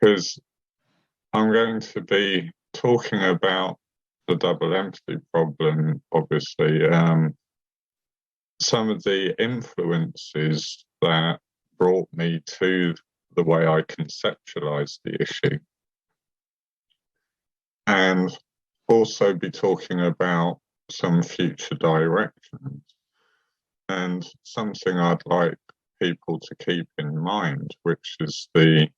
Because I'm going to be talking about the double empathy problem, obviously. Some of the influences that brought me to the way I conceptualize the issue, and also be talking about some future directions and something I'd like people to keep in mind, which is the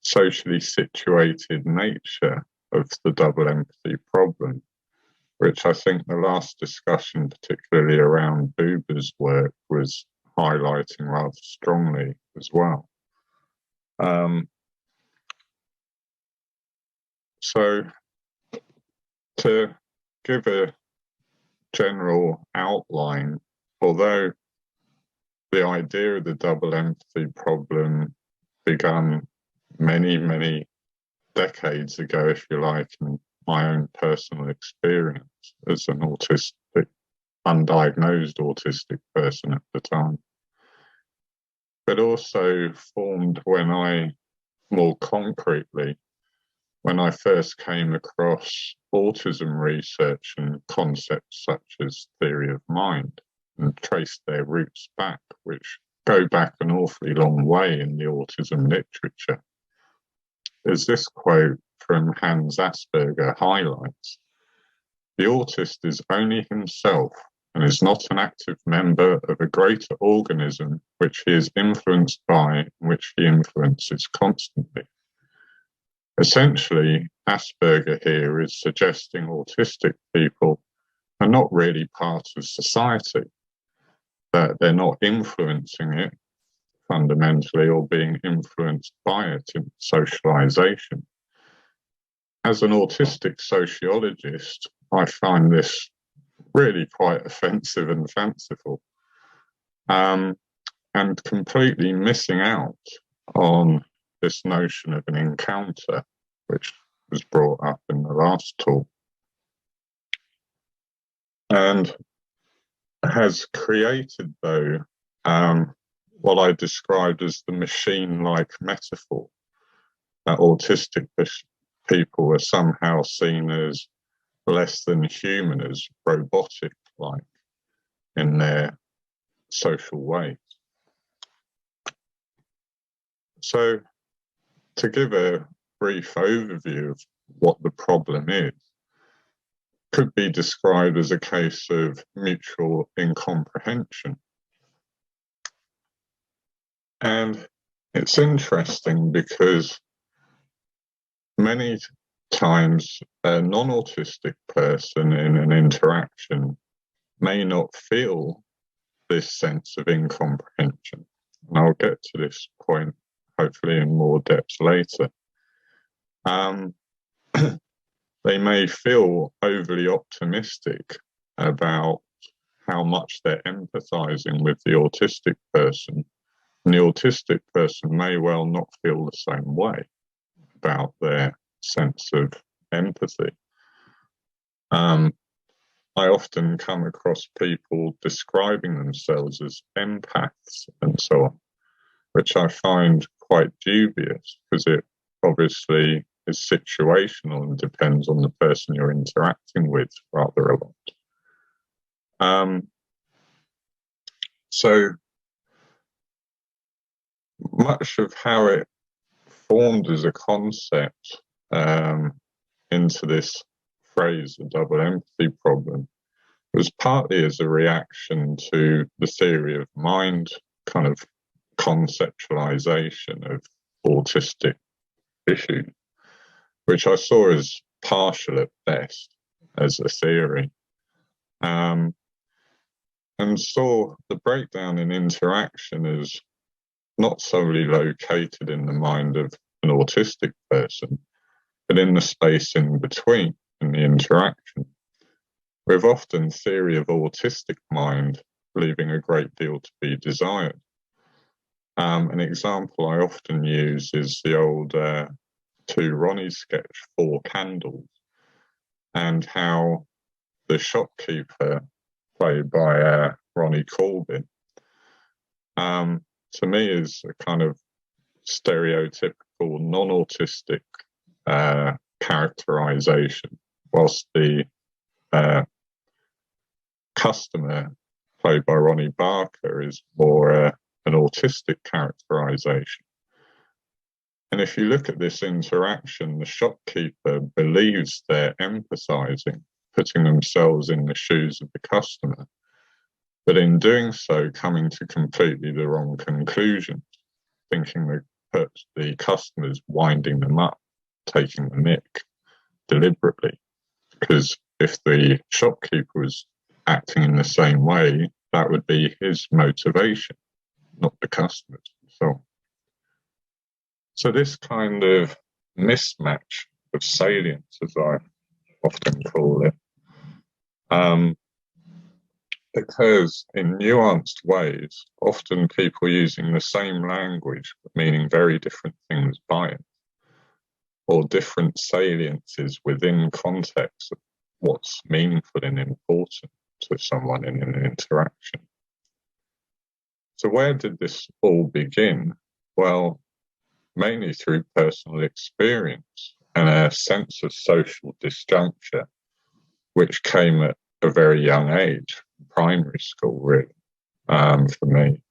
socially situated nature of the double empathy problem, which I think the last discussion, particularly around Buber's work, was highlighting rather strongly as well. So to give a general outline, although the idea of the double empathy problem began many, many decades ago, if you like, in my own personal experience as an undiagnosed autistic person at the time, but also formed more concretely, when I first came across autism research and concepts such as theory of mind and traced their roots back, which go back an awfully long way in the autism literature. As this quote from Hans Asperger highlights, the autist is only himself and is not an active member of a greater organism which he is influenced by and which he influences constantly. Essentially, Asperger here is suggesting autistic people are not really part of society, that they're not influencing it fundamentally or being influenced by it in socialization. As an autistic sociologist, I find this really quite offensive and fanciful, and completely missing out on this notion of an encounter, which was brought up in the last talk, and has created, though, what I described as the machine-like metaphor, that autistic people are somehow seen as less than human, as robotic-like in their social ways. So, to give a brief overview of what the problem is, could be described as a case of mutual incomprehension. And it's interesting because many times a non-autistic person in an interaction may not feel this sense of incomprehension. And I'll get to this point hopefully in more depth later. They may feel overly optimistic about how much they're empathizing with the autistic person, and the autistic person may well not feel the same way about their sense of empathy. I often come across people describing themselves as empaths and so on, which I find quite dubious because it obviously is situational and depends on the person you're interacting with rather a lot. So much of how it formed as a concept into this phrase, the double empathy problem, was partly as a reaction to the theory of mind kind of conceptualization of autistic issues, which I saw as partial at best as a theory, and saw the breakdown in interaction as not solely located in the mind of an autistic person, but in the space in between, in the interaction, with often theory of autistic mind leaving a great deal to be desired. An example I often use is the old To Ronnie sketch, Four Candles, and how the shopkeeper, played by Ronnie Corbin, to me is a kind of stereotypical non-autistic characterization, whilst the customer, played by Ronnie Barker, is more an autistic characterization. And if you look at this interaction, the shopkeeper believes they're empathizing, putting themselves in the shoes of the customer, but in doing so, coming to completely the wrong conclusions, thinking that the customer's winding them up, taking the nick deliberately. Because if the shopkeeper was acting in the same way, that would be his motivation, not the customer's. So this kind of mismatch of salience, as I often call it, occurs in nuanced ways, often people using the same language but meaning very different things by it, or different saliences within context of what's meaningful and important to someone in an interaction. So where did this all begin? Well, mainly through personal experience and a sense of social disjuncture, which came at a very young age, primary school, really, for me.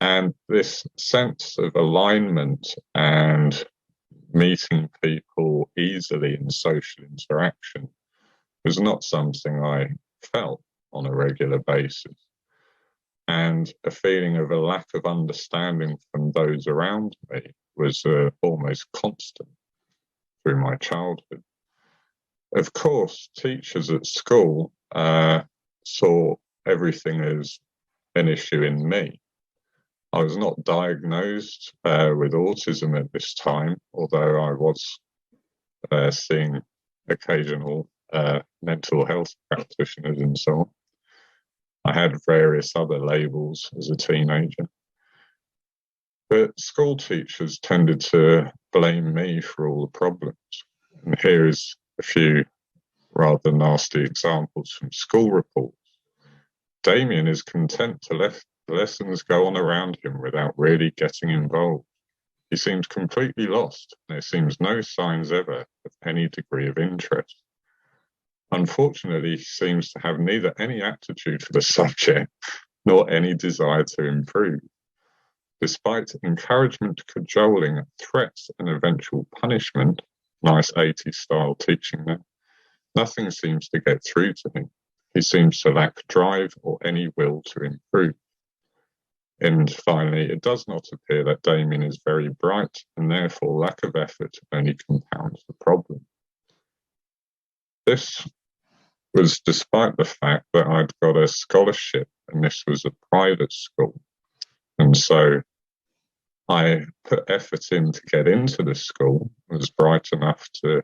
And this sense of alignment and meeting people easily in social interaction was not something I felt on a regular basis. And a feeling of a lack of understanding from those around me was almost constant through my childhood. Of course, teachers at school saw everything as an issue in me. I was not diagnosed with autism at this time, although I was seeing occasional mental health practitioners and so on. I had various other labels as a teenager. But school teachers tended to blame me for all the problems. And here is a few rather nasty examples from school reports. Damien is content to let the lessons go on around him without really getting involved. He seems completely lost, and there seems no signs ever of any degree of interest. Unfortunately, he seems to have neither any aptitude for the subject nor any desire to improve. Despite encouragement, cajoling, threats, and eventual punishment, nice 80s style teaching there, nothing seems to get through to him. He seems to lack drive or any will to improve. And finally, it does not appear that Damien is very bright, and therefore lack of effort only compounds the problem. This was despite the fact that I'd got a scholarship, and this was a private school. And so I put effort in to get into the school, was bright enough to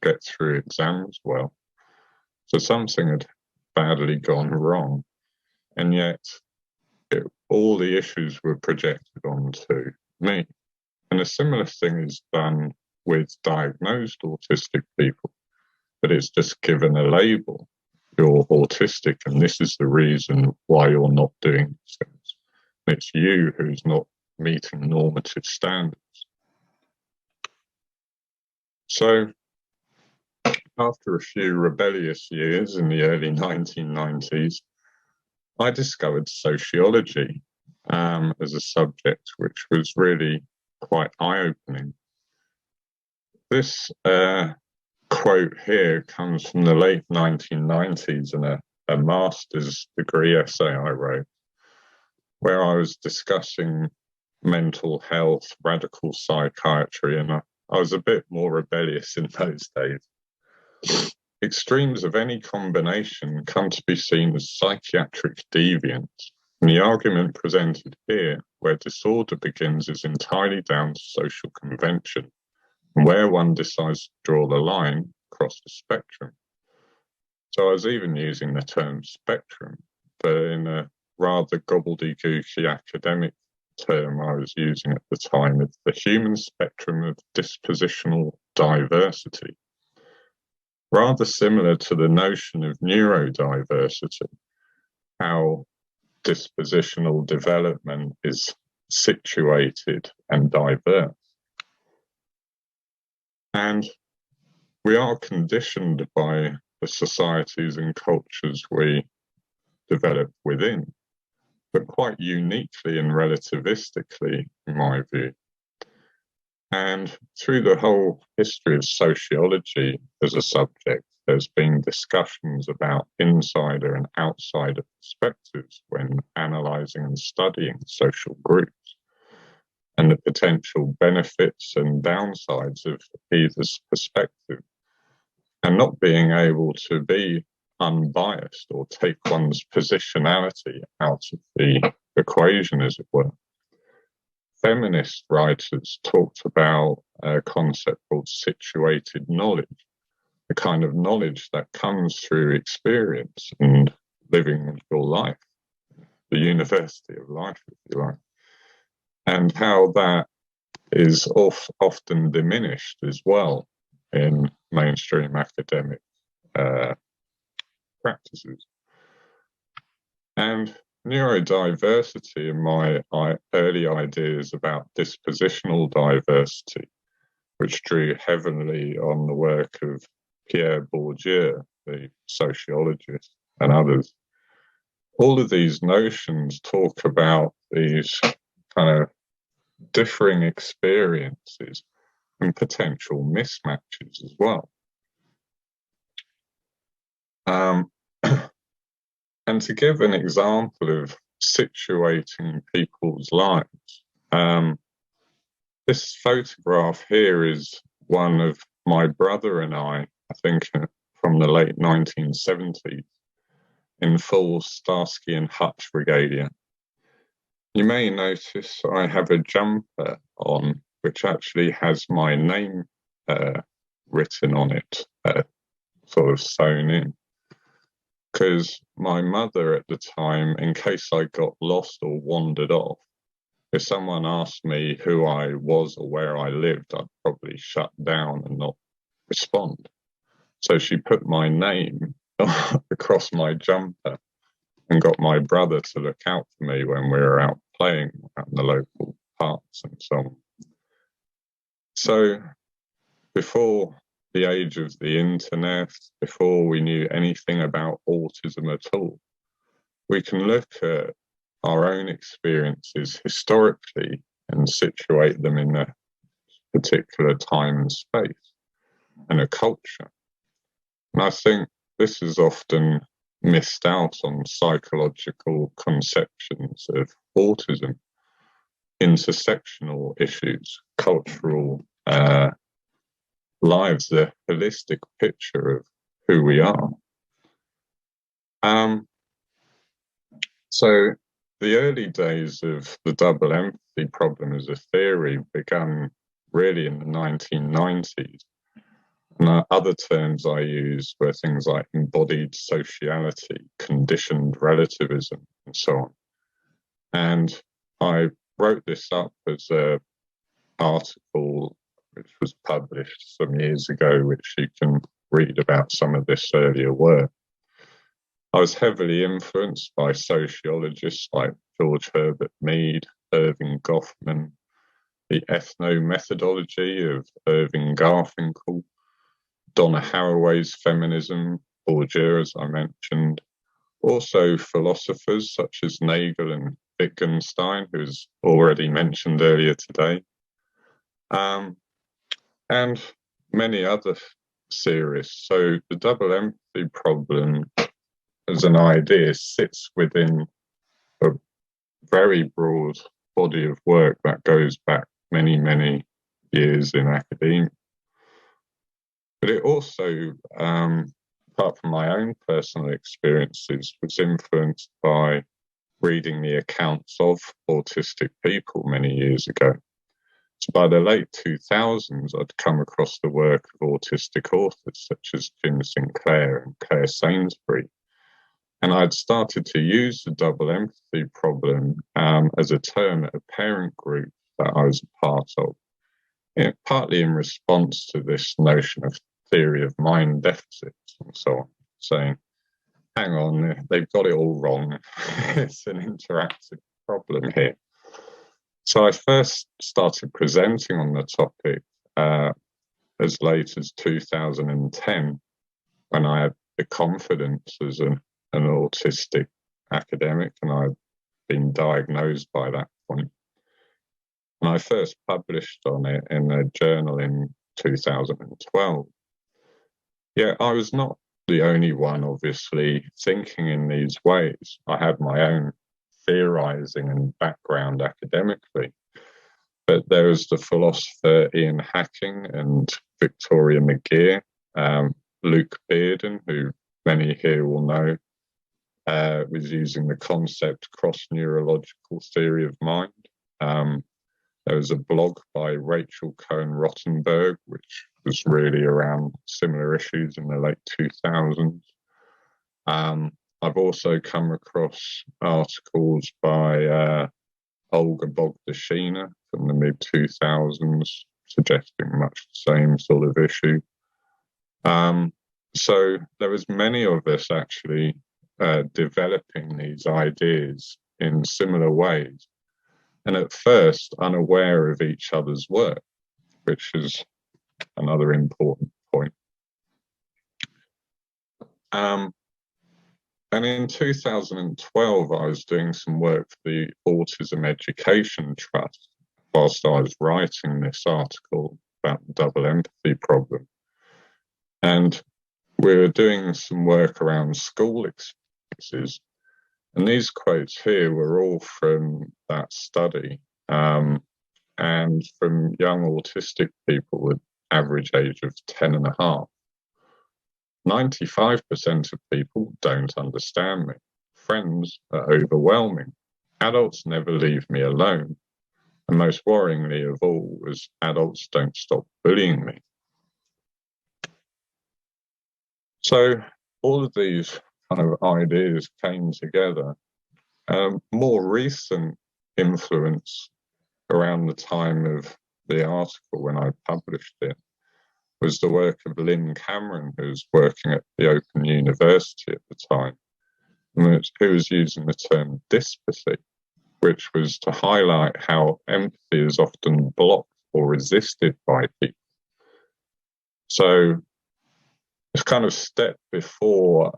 get through exams well. So something had badly gone wrong, and yet all the issues were projected onto me. And a similar thing is done with diagnosed autistic people, but it's just given a label. You're autistic, and this is the reason why you're not doing these things. It's you who's not meeting normative standards. So after a few rebellious years in the early 1990s, I discovered sociology as a subject, which was really quite eye-opening. This quote here comes from the late 1990s in a master's degree essay I wrote, where I was discussing mental health, radical psychiatry, and I was a bit more rebellious in those days. Extremes of any combination come to be seen as psychiatric deviance, and the argument presented here, where disorder begins, is entirely down to social convention, and where one decides to draw the line across the spectrum. So I was even using the term spectrum, but in a rather gobbledygooky academic term I was using at the time, it's the human spectrum of dispositional diversity. Rather similar to the notion of neurodiversity, how dispositional development is situated and diverse. And we are conditioned by the societies and cultures we develop within, but quite uniquely and relativistically, in my view. And through the whole history of sociology as a subject, there's been discussions about insider and outsider perspectives when analysing and studying social groups, and the potential benefits and downsides of either perspective, and not being able to be unbiased or take one's positionality out of the equation, as it were. Feminist writers talked about a concept called situated knowledge, the kind of knowledge that comes through experience and living your life, the university of life, if you like, and how that is often diminished as well in mainstream academic practices. And neurodiversity, in my early ideas about dispositional diversity, which drew heavily on the work of Pierre Bourdieu, the sociologist, and others. All of these notions talk about these kind of differing experiences and potential mismatches as well. And to give an example of situating people's lives, this photograph here is one of my brother and I think from the late 1970s, in full Starsky and Hutch regalia. You may notice I have a jumper on, which actually has my name written on it, sort of sewn in. Because my mother at the time, in case I got lost or wandered off, if someone asked me who I was or where I lived, I'd probably shut down and not respond. So she put my name across my jumper and got my brother to look out for me when we were out playing out in the local parks and so on. So before the age of the internet, before we knew anything about autism at all, we can look at our own experiences historically and situate them in a particular time and space and a culture. And I think this is often missed out on psychological conceptions of autism, intersectional issues, cultural lives, the holistic picture of who we are. So the early days of the double empathy problem as a theory began really in the 1990s. And other terms I used were things like embodied sociality, conditioned relativism, and so on. And I wrote this up as an article which was published some years ago, which you can read about some of this earlier work. I was heavily influenced by sociologists like George Herbert Mead, Irving Goffman, the ethno-methodology of Irving Garfinkel, Donna Haraway's feminism, Bourdieu, as I mentioned, also philosophers such as Nagel and Wittgenstein, who was already mentioned earlier today, and many other theorists. So the double empathy problem as an idea sits within a very broad body of work that goes back many, many years in academia. But it also, apart from my own personal experiences, was influenced by reading the accounts of autistic people many years ago. So by the late 2000s, I'd come across the work of autistic authors such as Jim Sinclair and Claire Sainsbury. And I'd started to use the double empathy problem as a term at a parent group that I was a part of, partly in response to this notion of theory of mind deficits and so on, saying, hang on, they've got it all wrong. It's an interactive problem here. So I first started presenting on the topic as late as 2010, when I had the confidence as an autistic academic, and I'd been diagnosed by that point. And I first published on it in a journal in 2012. Yeah, I was not the only one, obviously, thinking in these ways. I had my own theorizing and background academically. But there was the philosopher Ian Hacking and Victoria McGeer, Luke Bearden, who many here will know, was using the concept cross-neurological theory of mind. There was a blog by Rachel Cohen-Rottenberg, which was really around similar issues in the late 2000s. I've also come across articles by Olga Bogdashina from the mid-2000s, suggesting much the same sort of issue. So there was many of us actually developing these ideas in similar ways, and at first unaware of each other's work, which is another important point. And in 2012, I was doing some work for the Autism Education Trust whilst I was writing this article about the double empathy problem. And we were doing some work around school experiences. And these quotes here were all from that study, and from young autistic people with average age of 10.5. 95% of people don't understand me. Friends are overwhelming. Adults never leave me alone. And most worryingly of all was adults don't stop bullying me. So all of these kind of ideas came together. More recent influence around the time of the article when I published it was the work of Lynn Cameron, who was working at the Open University at the time, who was using the term dyspathy, which was to highlight how empathy is often blocked or resisted by people. So it's kind of step before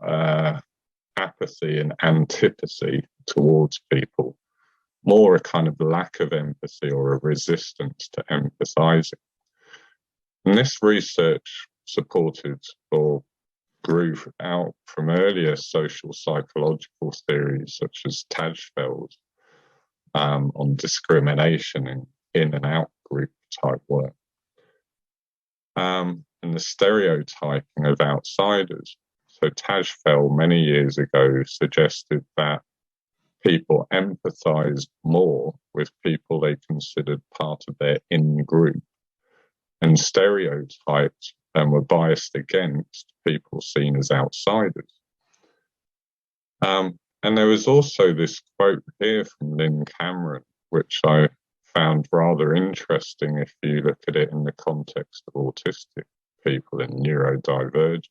apathy and antipathy towards people, more a kind of lack of empathy or a resistance to empathizing. And this research supported or grew out from earlier social psychological theories such as Tajfeld on discrimination in and out group type work, and the stereotyping of outsiders. So Tajfeld many years ago suggested that people empathized more with people they considered part of their in-group, and stereotyped and were biased against people seen as outsiders. And there was also this quote here from Lynn Cameron, which I found rather interesting if you look at it in the context of autistic people and neurodivergence.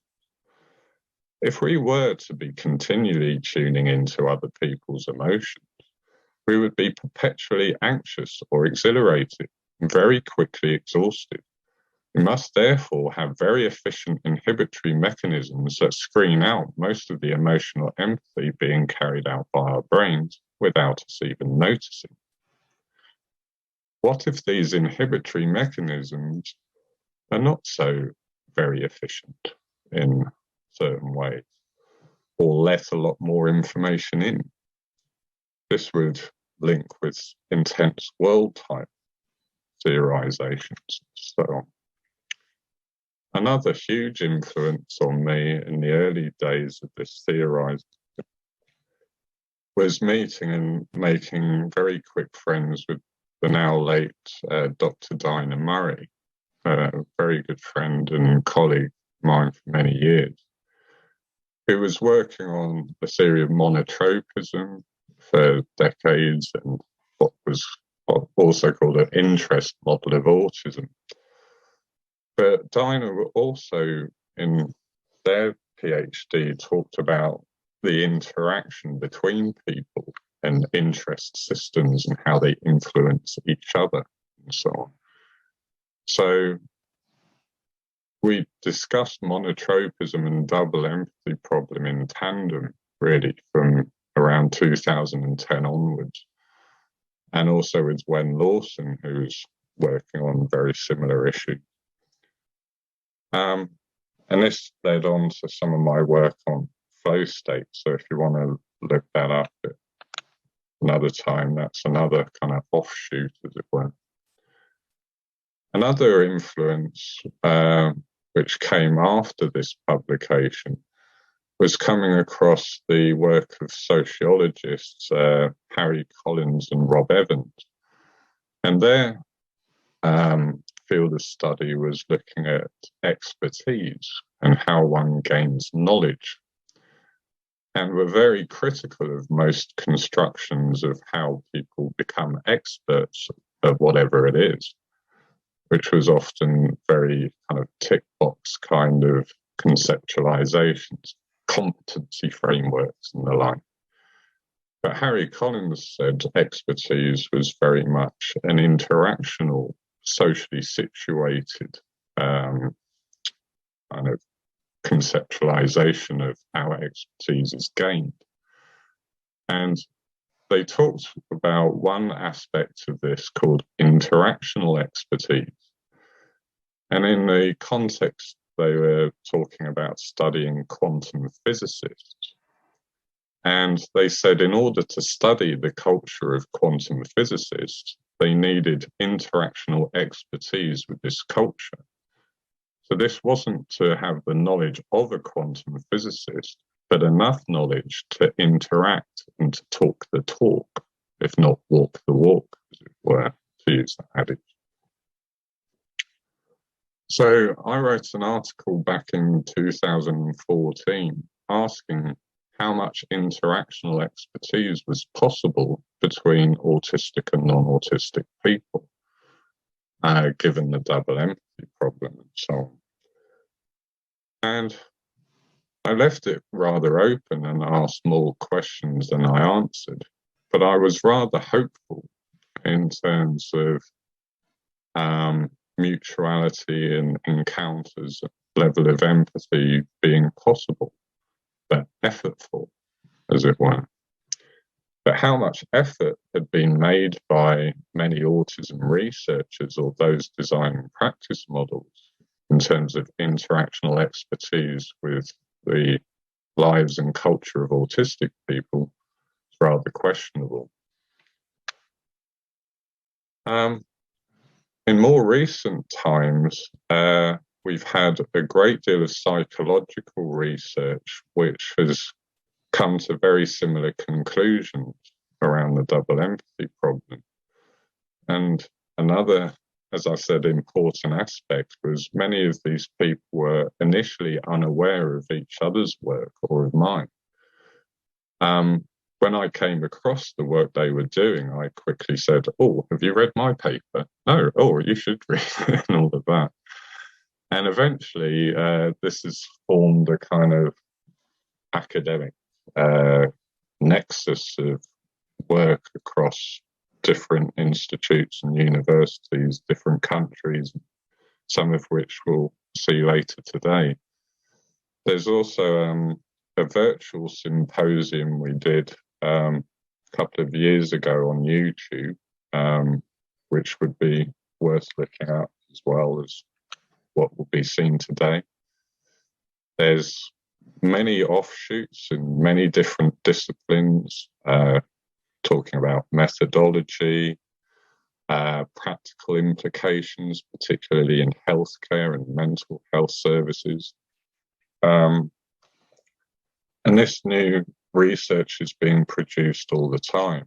If we were to be continually tuning into other people's emotions, we would be perpetually anxious or exhilarated and very quickly exhausted. We must therefore have very efficient inhibitory mechanisms that screen out most of the emotional empathy being carried out by our brains without us even noticing. What if these inhibitory mechanisms are not so very efficient in certain ways, or let a lot more information in? This would link with intense world type theorizations and so on. Another huge influence on me in the early days of this theorizing was meeting and making very quick friends with the now late Dr. Dinah Murray, a very good friend and colleague of mine for many years, who was working on the theory of monotropism for decades and what was also called an interest model of autism. But Dinah also, in their PhD, talked about the interaction between people and interest systems and how they influence each other and so on. So we discussed monotropism and double empathy problem in tandem, really, from around 2010 onwards. And also with Wen Lawson, who's working on very similar issues. And this led on to some of my work on flow state. So if you want to look that up at another time, that's another kind of offshoot, as it were. Another influence, which came after this publication, was coming across the work of sociologists Harry Collins and Rob Evans. And their field of study was looking at expertise and how one gains knowledge. And were very critical of most constructions of how people become experts of whatever it is, which was often very kind of tick box kind of conceptualizations, competency frameworks and the like. But Harry Collins said expertise was very much an interactional, socially situated kind of conceptualization of how expertise is gained. And they talked about one aspect of this called interactional expertise. And in the context, they were talking about studying quantum physicists. And they said in order to study the culture of quantum physicists, they needed interactional expertise with this culture. So this wasn't to have the knowledge of a quantum physicist, but enough knowledge to interact and to talk the talk, if not walk the walk, as it were, to use that adage. So I wrote an article back in 2014 asking how much interactional expertise was possible between autistic and non-autistic people, given the double empathy problem and so on. And I left it rather open and asked more questions than I answered, but I was rather hopeful in terms of mutuality and encounters, level of empathy being possible, but effortful, as it were. But how much effort had been made by many autism researchers or those designing practice models in terms of interactional expertise with the lives and culture of autistic people is rather questionable. In more recent times, we've had a great deal of psychological research which has come to very similar conclusions around the double empathy problem. And another, as I said, important aspect was many of these people were initially unaware of each other's work or of mine. When I came across the work they were doing, I quickly said, "Oh, have you read my paper?" "No." "Oh, you should read it," and all of that. And eventually, this has formed a kind of academic nexus of work across different institutes and universities, different countries, some of which we'll see later today. There's also a virtual symposium we did a couple of years ago on YouTube, which would be worth looking at as well as what will be seen today. There's many offshoots in many different disciplines, talking about methodology, practical implications, particularly in healthcare and mental health services. And this new research is being produced all the time.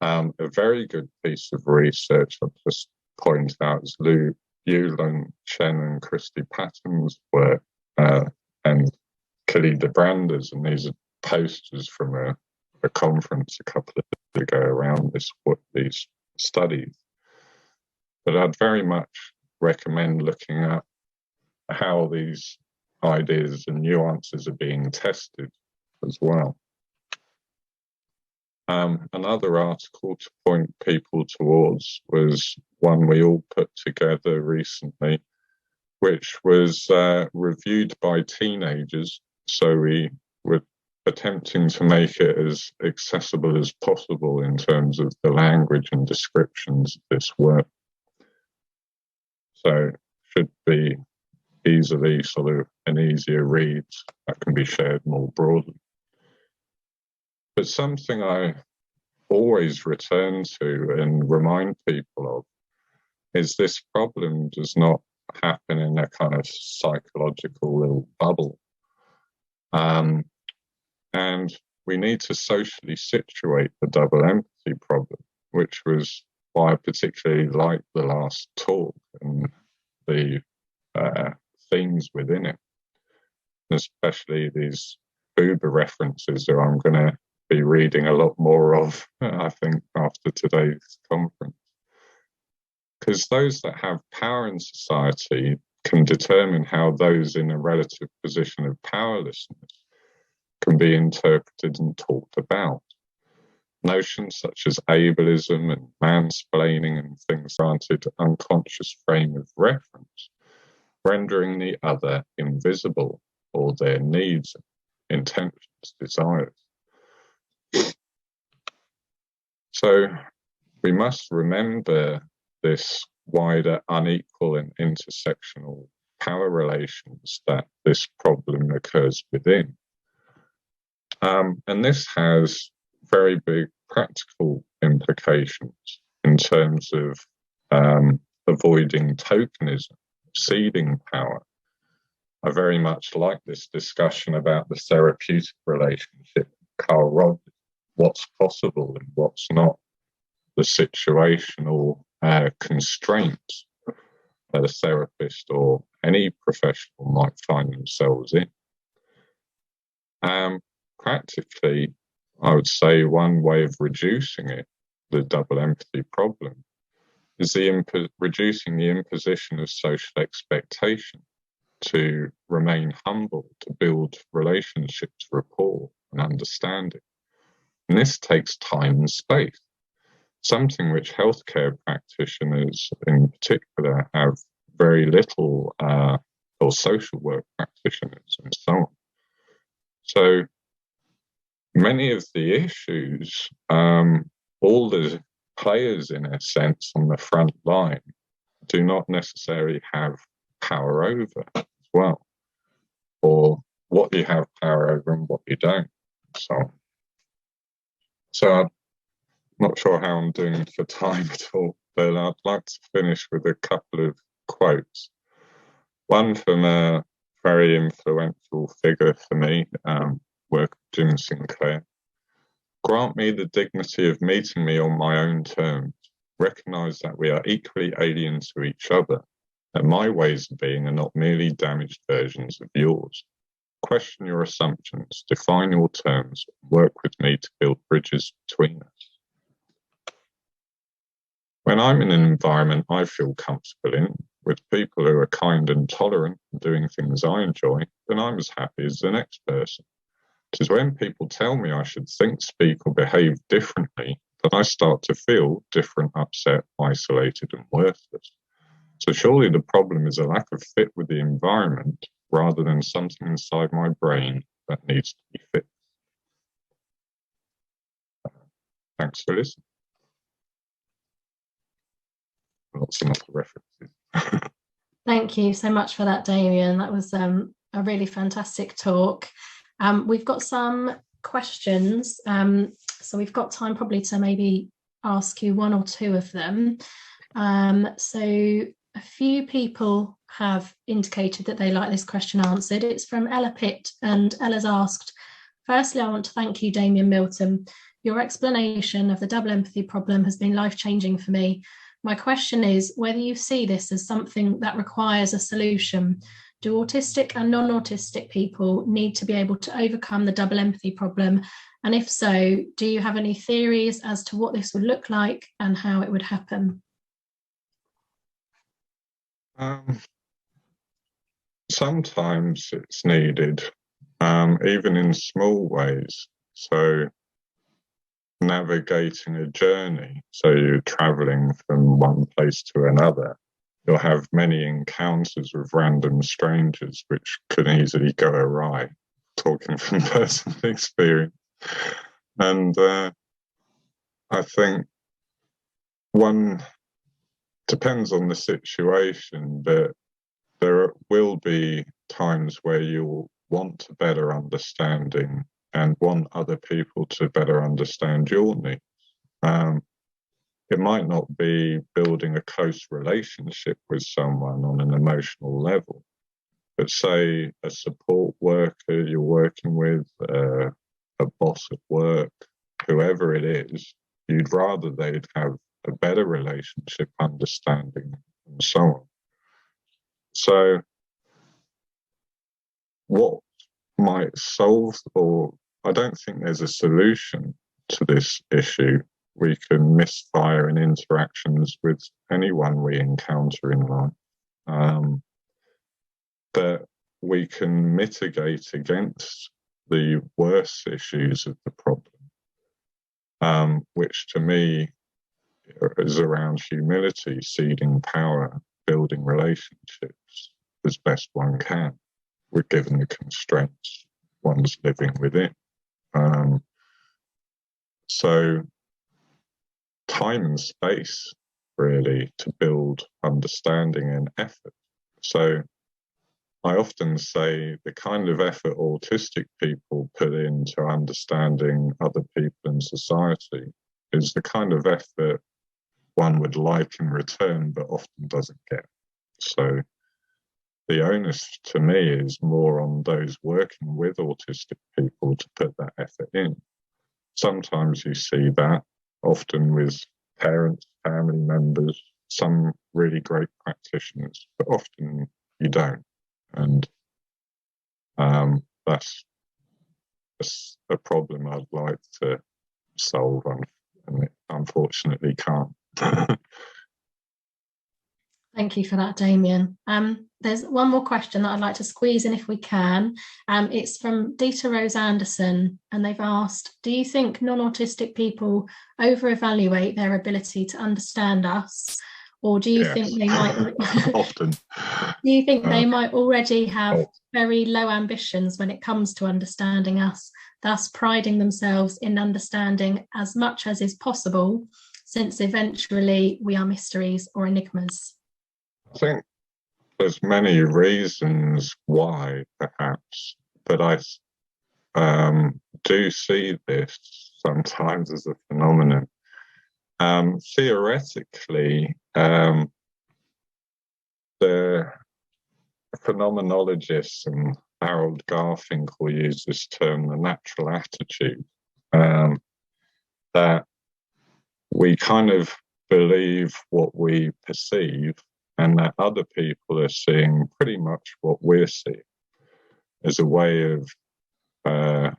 A very good piece of research I'll just point out is Yulun Chen and Christy Patton's work and Kelly DeBrander's, and these are posters from a conference a couple of years ago around these studies. But I'd very much recommend looking at how these ideas and nuances are being tested as well. Another article to point people towards was one we all put together recently, which was reviewed by teenagers. So we were attempting to make it as accessible as possible in terms of the language and descriptions of this work. So should be easily sort of an easier read that can be shared more broadly. But something I always return to and remind people of is this problem does not happen in a kind of psychological little bubble. And we need to socially situate the double empathy problem, which was why I particularly liked the last talk and the themes within it, especially these Buber references that I'm going to be reading a lot more of, I think, after today's conference. Because those that have power in society can determine how those in a relative position of powerlessness can be interpreted and talked about. Notions such as ableism and mansplaining and things granted unconscious frame of reference, rendering the other invisible or their needs, intentions, desires. So we must remember this wider unequal and intersectional power relations that this problem occurs within. And this has very big practical implications in terms of avoiding tokenism, ceding power. I very much like this discussion about the therapeutic relationship, Carl Rogers, what's possible and what's not, the situational constraints that a therapist or any professional might find themselves in. Practically, I would say one way of reducing it, the double empathy problem, is reducing the imposition of social expectation to remain humble, to build relationships, rapport, and understanding. And this takes time and space, something which healthcare practitioners in particular have very little, or social work practitioners and so on. So many of the issues, all the players in a sense on the front line do not necessarily have power over as well, or what you have power over and what you don't. So I'm not sure how I'm doing for time at all, but I'd like to finish with a couple of quotes. One from a very influential figure for me, work of Jim Sinclair. Grant me the dignity of meeting me on my own terms. Recognize that we are equally alien to each other, that my ways of being are not merely damaged versions of yours. Question your assumptions, define your terms, work with me to build bridges between us. When I'm in an environment I feel comfortable in, with people who are kind and tolerant and doing things I enjoy, then I'm as happy as the next person. It is when people tell me I should think, speak, or behave differently that I start to feel different, upset, isolated, and worthless. So surely the problem is a lack of fit with the environment rather than something inside my brain that needs to be fixed. Thanks for listening. Lots and lots of references. Thank you so much for that, Damien. That was a really fantastic talk. We've got some questions, so we've got time probably to maybe ask you one or two of them. So a few people have indicated that they like this question answered. It's from Ella Pitt, and Ella's asked, firstly, I want to thank you, Damien Milton. Your explanation of the double empathy problem has been life-changing for me. My question is whether you see this as something that requires a solution. Do autistic and non-autistic people need to be able to overcome the double empathy problem? And if so, do you have any theories as to what this would look like and how it would happen? Sometimes it's needed, even in small ways. So navigating a journey, so you're traveling from one place to another, you'll have many encounters with random strangers, which could easily go awry, talking from personal experience. And I think one depends on the situation, but there will be times where you'll want a better understanding and want other people to better understand your needs. It might not be building a close relationship with someone on an emotional level, but say a support worker you're working with, a boss at work, whoever it is, you'd rather they'd have a better relationship, understanding, and so on. So what might solve, or I don't think there's a solution to this issue. We can misfire in interactions with anyone we encounter in life. But we can mitigate against the worst issues of the problem, which to me is around humility, ceding power, building relationships as best one can, with given the constraints one's living within. So time and space, really, to build understanding and effort. So I often say the kind of effort autistic people put into understanding other people in society is the kind of effort one would like in return, but often doesn't get. So the onus to me is more on those working with autistic people to put that effort in. Sometimes you see that, often with parents, family members, some really great practitioners, but often you don't. And that's a problem I'd like to solve, and it unfortunately can't. Thank you for that, Damien. There's one more question that I'd like to squeeze in if we can. It's from Dita Rose Anderson, and they've asked, do you think non-autistic people over-evaluate their ability to understand us? Or do you think they might often? Do you think they might already have very low ambitions when it comes to understanding us, thus priding themselves in understanding as much as is possible, since eventually we are mysteries or enigmas? I think there's many reasons why, perhaps, but I do see this sometimes as a phenomenon. Theoretically, the phenomenologists, and Harold Garfinkel use this term, the natural attitude, that we kind of believe what we perceive, and that other people are seeing pretty much what we're seeing, as a way of a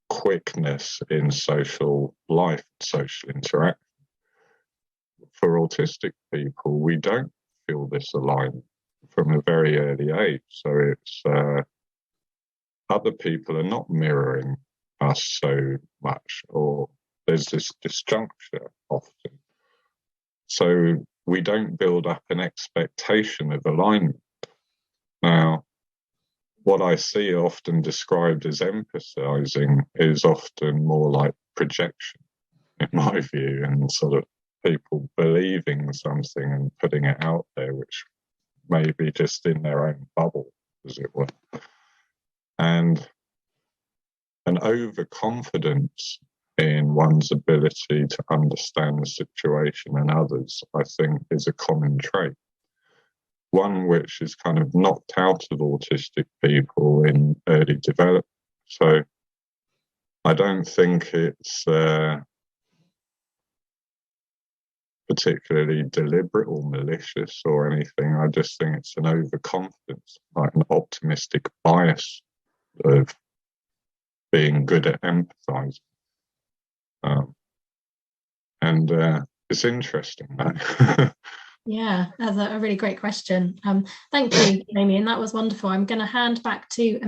quickness in social life, social interaction. For autistic people, we don't feel this alignment from a very early age. So it's other people are not mirroring us so much, or there's this disjuncture often. So we don't build up an expectation of alignment. Now, what I see often described as empathizing is often more like projection, in my view, and sort of people believing something and putting it out there, which may be just in their own bubble, as it were. And an overconfidence in one's ability to understand the situation and others, I think, is a common trait. One which is kind of knocked out of autistic people in early development. So I don't think it's particularly deliberate or malicious or anything. I just think it's an overconfidence, like an optimistic bias of being good at empathizing. And it's interesting, though. Yeah, that's a really great question. Thank you, Damien. That was wonderful. I'm going to hand back to Amelia